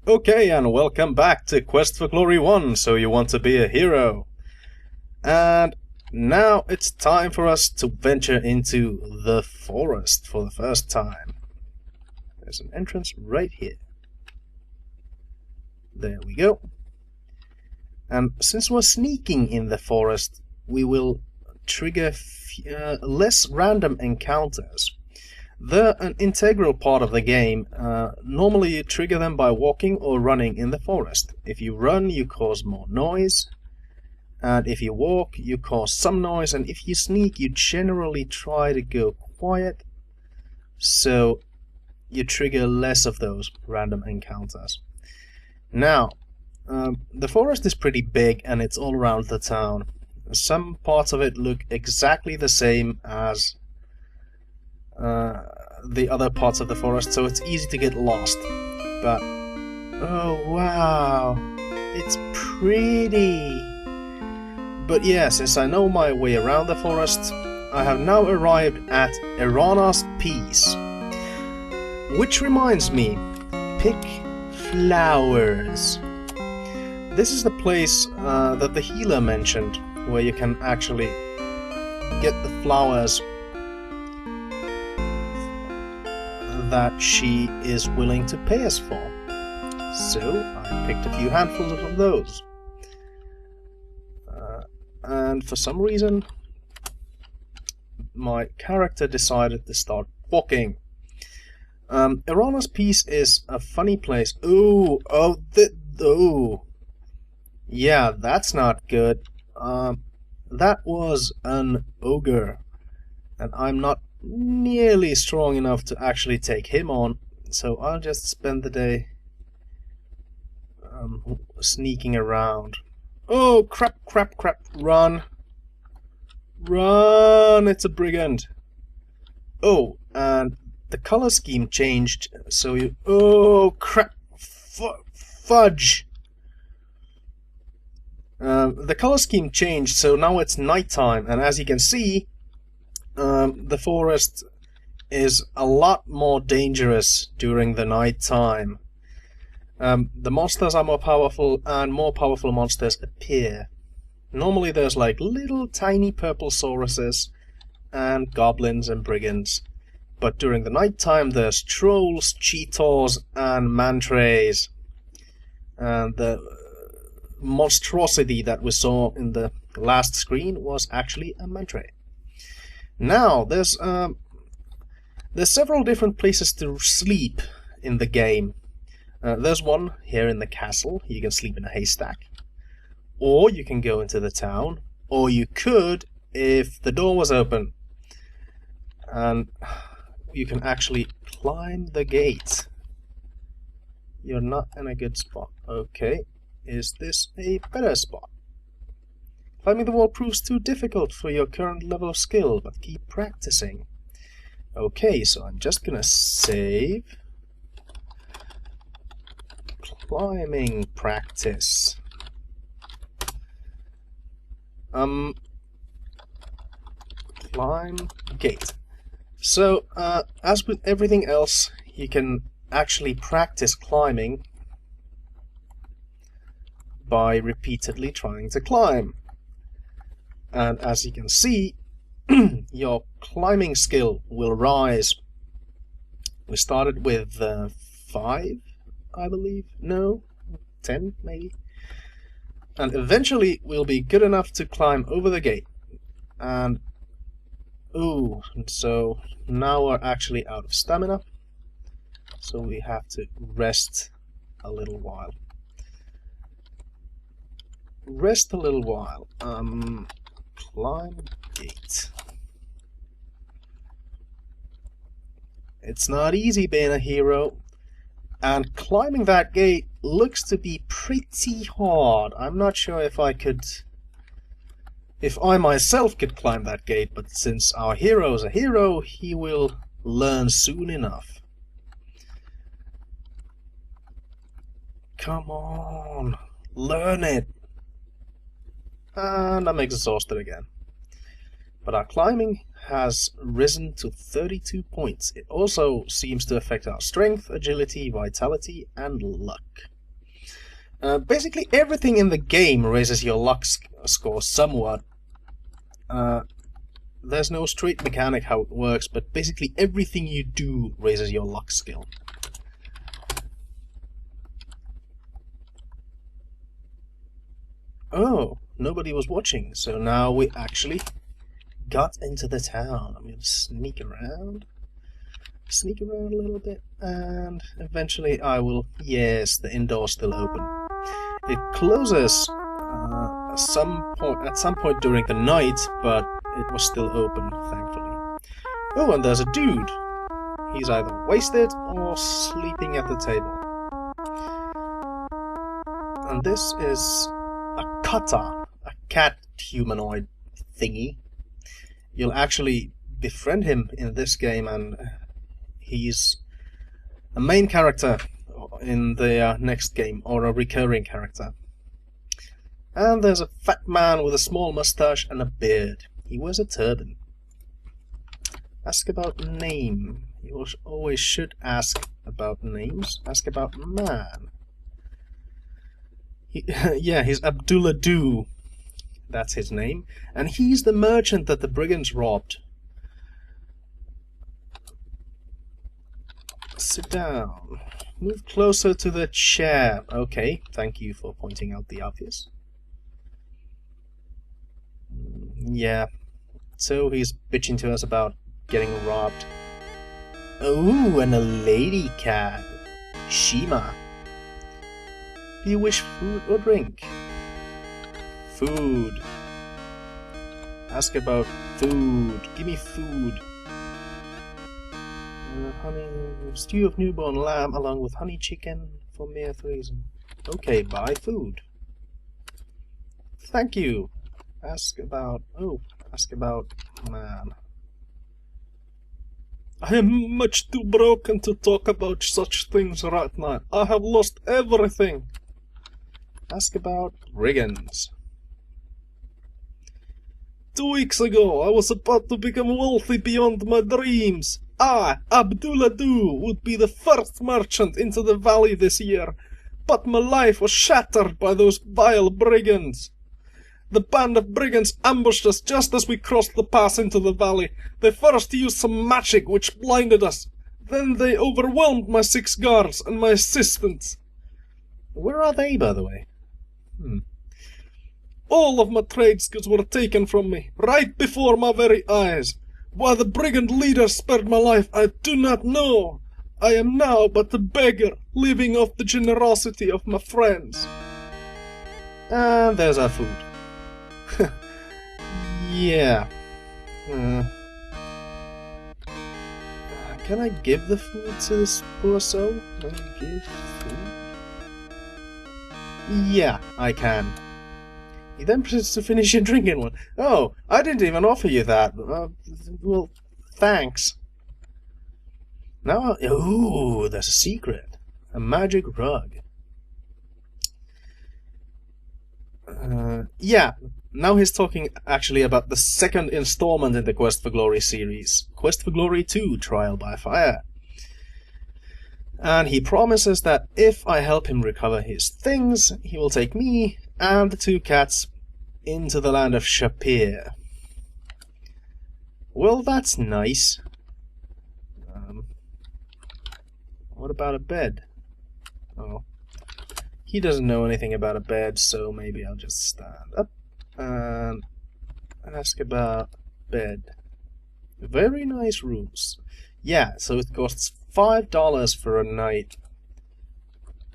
Okay, and welcome back to Quest for Glory 1, so you want to be a hero. And now it's time for us to venture into the forest for the first time. There's an entrance right here. There we go. And since we're sneaking in the forest, we will trigger less random encounters. They're an integral part of the game. Normally you trigger them by walking or running in the forest. If you run, you cause more noise. And if you walk, you cause some noise. And if you sneak, you generally try to go quiet. So you trigger less of those random encounters. Now, the forest is pretty big and it's all around the town. Some parts of it look exactly the same as the other parts of the forest, so it's easy to get lost. But oh wow, it's pretty. But yeah, since I know my way around the forest, I have now arrived at Erana's Peace. Which reminds me, pick flowers. This is the place that the healer mentioned, where you can actually get the flowers that she is willing to pay us for. So I picked a few handfuls of those. And for some reason, my character decided to start walking. Erana's Peace is a funny place. Oh, yeah, that's not good. That was an ogre, and I'm not nearly strong enough to actually take him on, so I'll just spend the day sneaking around. Oh, crap, run! Run, it's a brigand! Oh, and the color scheme changed, so you... Oh, crap! Fudge! The color scheme changed, so now it's nighttime, and as you can see, the forest is a lot more dangerous during the night time. The monsters are more powerful, and more powerful monsters appear. Normally there's like little tiny purple sauruses and goblins and brigands, but during the night time there's trolls, cheetahs and mantrays. And the monstrosity that we saw in the last screen was actually a mantray. Now, there's several different places to sleep in the game. There's one here in the castle. You can sleep in a haystack. Or you can go into the town. Or you could, if the door was open. And you can actually climb the gate. You're not in a good spot. Okay, is this a better spot? Climbing the wall proves too difficult for your current level of skill, but keep practicing. Okay, so I'm just gonna save. Climbing practice. Climb gate. So, as with everything else, you can actually practice climbing by repeatedly trying to climb. And as you can see, your climbing skill will rise. We started with 5, I believe. No, 10 maybe. And eventually we'll be good enough to climb over the gate. And ooh, so now we're actually out of stamina. So we have to rest a little while. Rest a little while. Climb gate. It's not easy being a hero, and climbing that gate looks to be pretty hard. I'm not sure if I myself could climb that gate, but since our hero is a hero, he will learn soon enough. Come on, learn it. And I'm exhausted again. But our climbing has risen to 32 points. It also seems to affect our strength, agility, vitality, and luck. Basically everything in the game raises your luck score somewhat. There's no straight mechanic how it works, but basically everything you do raises your luck skill. Oh, nobody was watching, so now we actually got into the town. I'm gonna sneak around a little bit, and eventually I will... Yes, the indoor's still open. It closes at some point during the night, but it was still open, thankfully. Oh, and there's a dude. He's either wasted or sleeping at the table. And this is a kata, a cat humanoid thingy. You'll actually befriend him in this game, and he's a main character in the next game, or a recurring character. And there's a fat man with a small mustache and a beard. He wears a turban. Ask about name. You always should ask about names. Ask about man. Yeah, he's Abdullah Do. That's his name. And he's the merchant that the brigands robbed. Sit down. Move closer to the chair. Okay, thank you for pointing out the obvious. Yeah. So he's bitching to us about getting robbed. Oh, and a lady cat. Shima. Do you wish food or drink? Food. Ask about food. Give me food. Honey, stew of newborn lamb along with honey chicken for mere reason. Okay, buy food. Thank you. Ask about man. I am much too broken to talk about such things right now. I have lost everything. Ask about brigands. 2 weeks ago, I was about to become wealthy beyond my dreams. I, Abdullah Do, would be the first merchant into the valley this year, but my life was shattered by those vile brigands. The band of brigands ambushed us just as we crossed the pass into the valley. They first used some magic which blinded us. Then they overwhelmed my 6 guards and my assistants. Where are they, by the way? All of my trade skills were taken from me, right before my very eyes. Why the brigand leader spared my life, I do not know. I am now but a beggar, living off the generosity of my friends. And there's our food. Yeah. Can I give the food to this poor soul? Can I give food? Yeah, I can. He then proceeds to finish your drinking one. Oh, I didn't even offer you that. Well, thanks. Now, ooh, there's a secret. A magic rug. Yeah, now he's talking actually about the second installment in the Quest for Glory series. Quest for Glory 2, Trial by Fire. And he promises that if I help him recover his things, he will take me and the 2 cats into the land of Shapir. Well, that's nice. What about a bed? Oh. He doesn't know anything about a bed, so maybe I'll just stand up and ask about bed. Very nice rooms. Yeah, so it costs $5 for a night.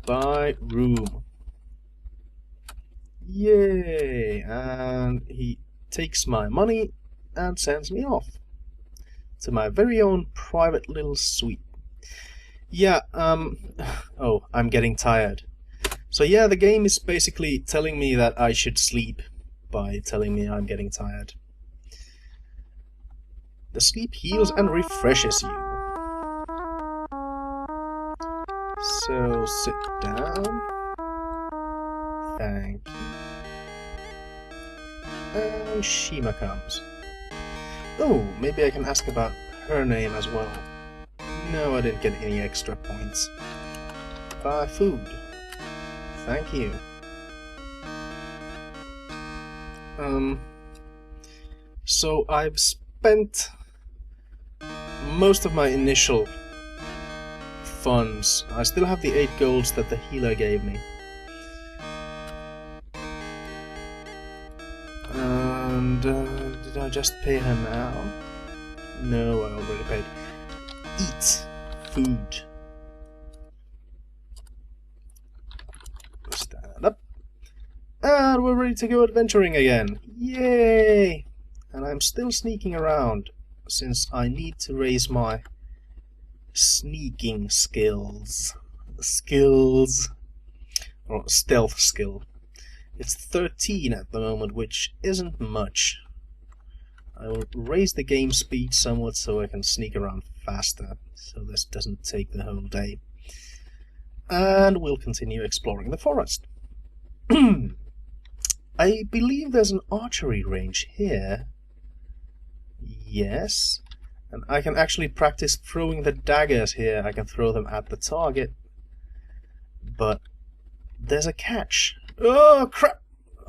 By room. Yay! And he takes my money and sends me off to my very own private little suite. Yeah, oh, I'm getting tired. So yeah, the game is basically telling me that I should sleep by telling me I'm getting tired. The sleep heals and refreshes you. So sit down. Thank you. And Shima comes. Oh, maybe I can ask about her name as well. No, I didn't get any extra points. Buy food. thank you. So I've spent most of my initial funds. I still have the 8 golds that the healer gave me. And did I just pay her now? No, I already paid. Eat food. Stand up. And we're ready to go adventuring again. Yay! And I'm still sneaking around, since I need to raise my sneaking skills. Or stealth skill. It's 13 at the moment, which isn't much. I will raise the game speed somewhat so I can sneak around faster, so this doesn't take the whole day. And we'll continue exploring the forest. I believe there's an archery range here. Yes. And I can actually practice throwing the daggers here. I can throw them at the target. But there's a catch. Oh, crap!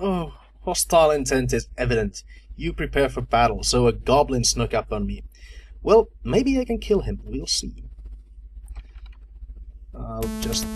Oh, hostile intent is evident. You prepare for battle, so a goblin snuck up on me. Well, maybe I can kill him. We'll see. I'll just...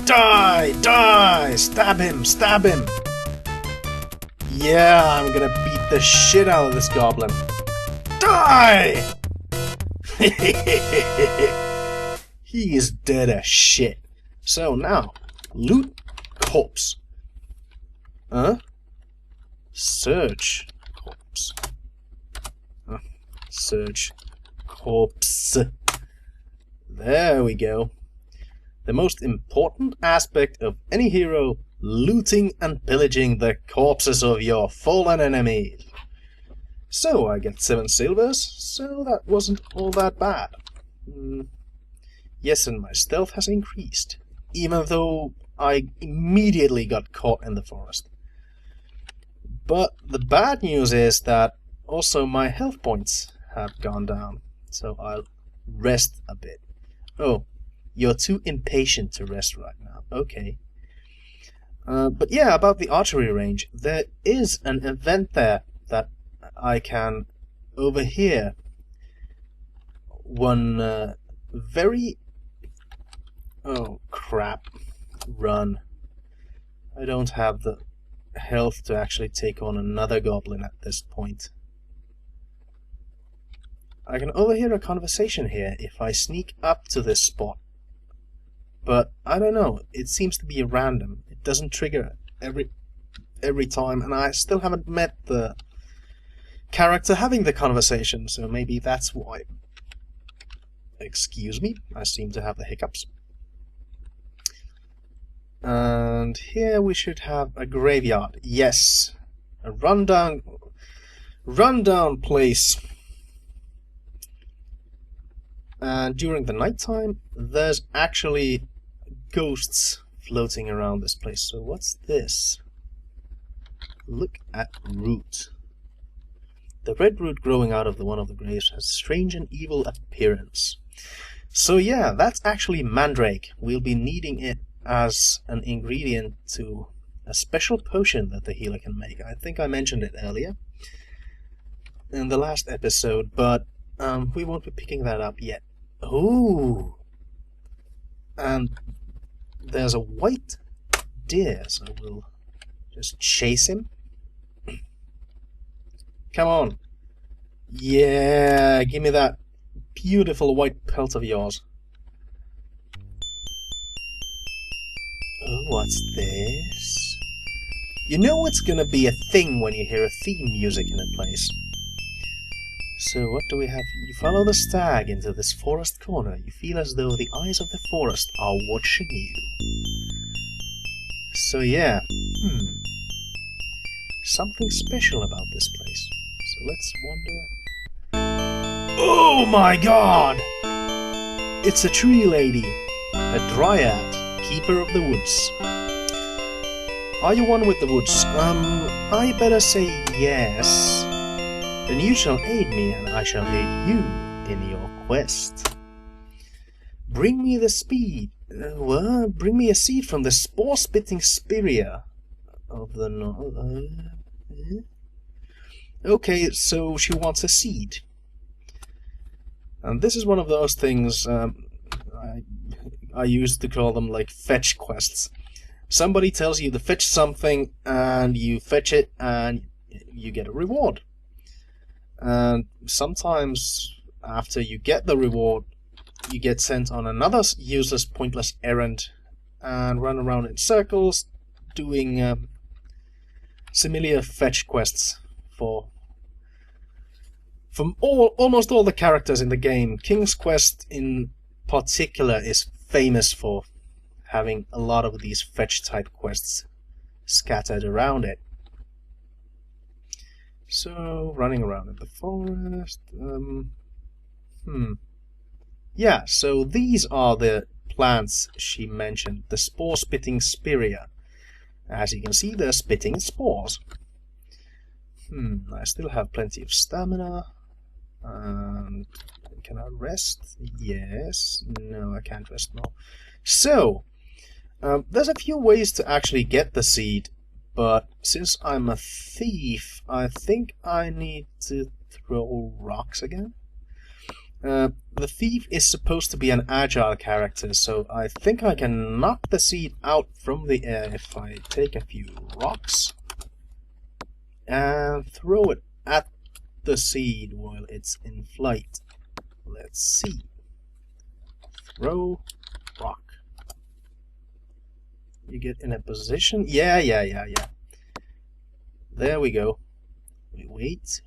die! Die! Stab him! Stab him! Yeah, I'm gonna beat the shit out of this goblin. Die! He is dead as shit. So now, loot corpse. Search corpse. Search corpse. There we go. The most important aspect of any hero: looting and pillaging the corpses of your fallen enemies. So I get 7 silvers, so that wasn't all that bad. Yes, and my stealth has increased, even though I immediately got caught in the forest. But the bad news is that also my health points have gone down, so I'll rest a bit. Oh, you're too impatient to rest right now. Okay. But yeah, about the archery range, there is an event there that I can overhear. One very... Oh, crap. Run. I don't have the health to actually take on another goblin at this point. I can overhear a conversation here if I sneak up to this spot. But I don't know, it seems to be random. It doesn't trigger every time, and I still haven't met the character having the conversation, so maybe that's why. Excuse me, I seem to have the hiccups. And here we should have a graveyard. Yes, a rundown place. And during the nighttime, there's actually ghosts floating around this place. So what's this? Look at root. The red root growing out of one of the graves has a strange and evil appearance. So yeah, that's actually mandrake. We'll be needing it as an ingredient to a special potion that the healer can make. I think I mentioned it earlier in the last episode, but we won't be picking that up yet. Ooh! And there's a white deer, so we'll just chase him. Come on. Yeah, give me that beautiful white pelt of yours. Oh, what's this? You know it's gonna be a thing when you hear a theme music in a place. So what do we have? You follow the stag into this forest corner. You feel as though the eyes of the forest are watching you. So yeah, something special about this place. So let's wander. Oh my god! It's a tree lady, a dryad, keeper of the woods. Are you one with the woods? I better say yes. Then you shall aid me, and I shall aid you in your quest. Bring me the What? Bring me a seed from the spore-spitting Spiria of the north. Okay, so she wants a seed. And this is one of those things I used to call them like fetch quests. Somebody tells you to fetch something, and you fetch it, and you get a reward. And sometimes after you get the reward, you get sent on another useless, pointless errand and run around in circles doing similar fetch quests from almost all the characters in the game. King's Quest in particular is famous for having a lot of these fetch type quests scattered around it. So, running around in the forest. Yeah, so these are the plants she mentioned, the spore-spitting Spiria. As you can see, they're spitting spores. I still have plenty of stamina. And can I rest? Yes. No, I can't rest now. So, there's a few ways to actually get the seed, but since I'm a thief, I think I need to throw rocks again. The thief is supposed to be an agile character, so I think I can knock the seed out from the air if I take a few rocks and throw it at the seed while it's in flight. Let's see. Throw rock. You get in a position. Yeah. There we go. Wait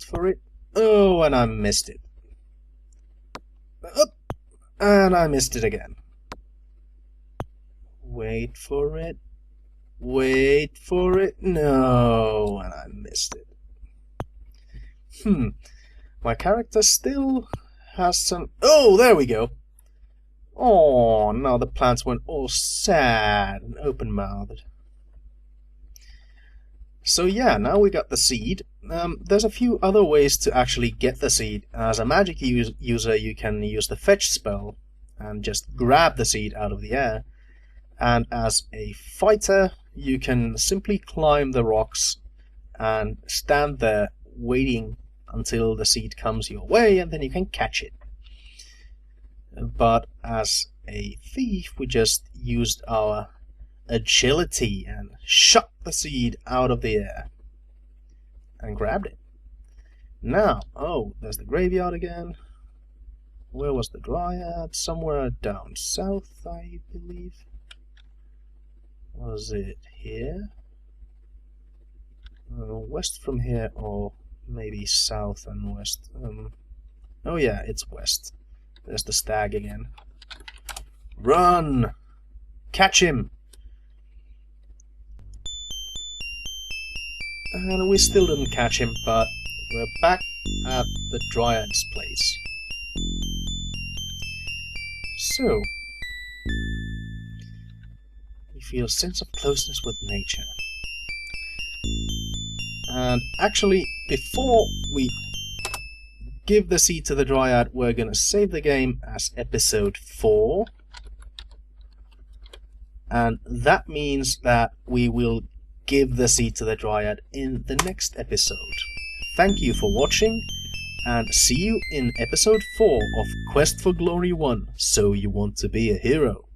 for it. Oh, and I missed it. Up, and I missed it again. Wait for it. No, and I missed it. My character still has some... Oh, there we go. Oh, now the plants went all sad and open-mouthed. So yeah, now we got the seed. There's a few other ways to actually get the seed. As a magic user, you can use the fetch spell and just grab the seed out of the air. And as a fighter, you can simply climb the rocks and stand there waiting until the seed comes your way, and then you can catch it. But as a thief, we just used our agility and shot the seed out of the air and grabbed it. Now, oh, there's the graveyard again. Where was the dryad? Somewhere down south, I believe. Was it here? West from here, or maybe south and west. Oh yeah, it's west. There's the stag again. Run! Catch him! And we still didn't catch him, but we're back at the Dryad's place. So, we feel a sense of closeness with nature. And actually, before we give the seed to the Dryad, we're gonna save the game as episode 4. And that means that we will give the seed to the Dryad in the next episode. Thank you for watching, and see you in episode 4 of Quest for Glory 1, So You Want to Be a Hero.